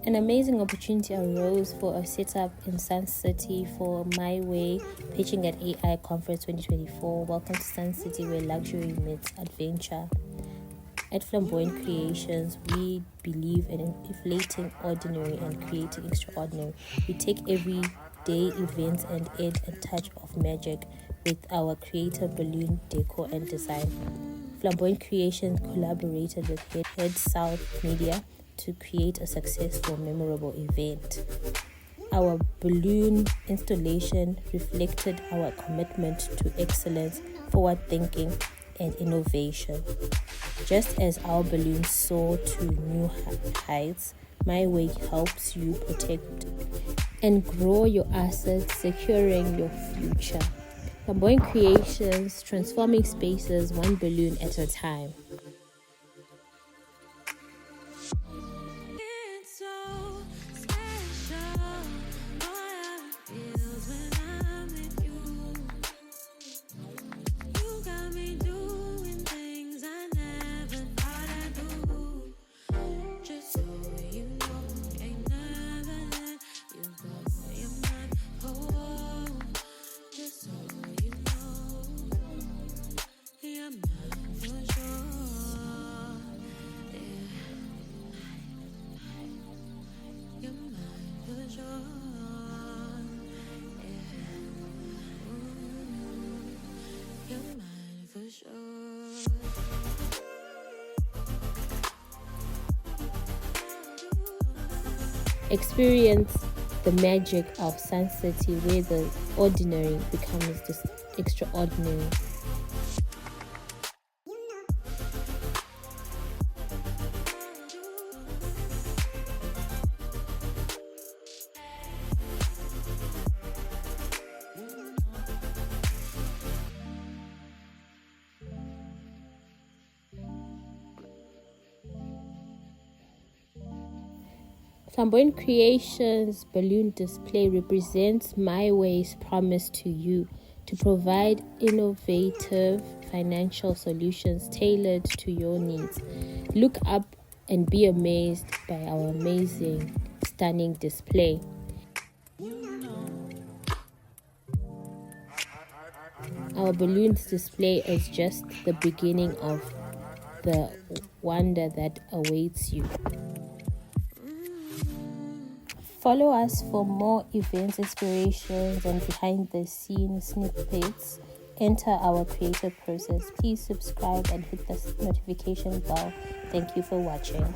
An amazing opportunity arose for a setup in Sun City for MiWay, pitching at AIE Conference 2024. Welcome to Sun City, where luxury meets adventure. At Flamboyant Creations, we believe in inflating ordinary and creating extraordinary. We take everyday events and add a touch of magic with our creative balloon decor and design. Flamboyant Creations collaborated with Head South Media to create a successful, memorable event. Our balloon installation reflected our commitment to excellence, forward thinking, and innovation. Just as our balloons soar to new heights, MiWay helps you protect and grow your assets, securing your future. Flamboyant Creations, transforming spaces one balloon at a time. Experience the magic of Sun City, where the ordinary becomes this extraordinary. Flamboyant Creations balloon display represents MiWay's promise to you to provide innovative financial solutions tailored to your needs. Look up and be amazed by our amazing, stunning display. Our balloons display is just the beginning of the wonder that awaits you. Follow us for more events, inspirations, and behind-the-scenes snippets. Enter our creative process. Please subscribe and hit the notification bell. Thank you for watching.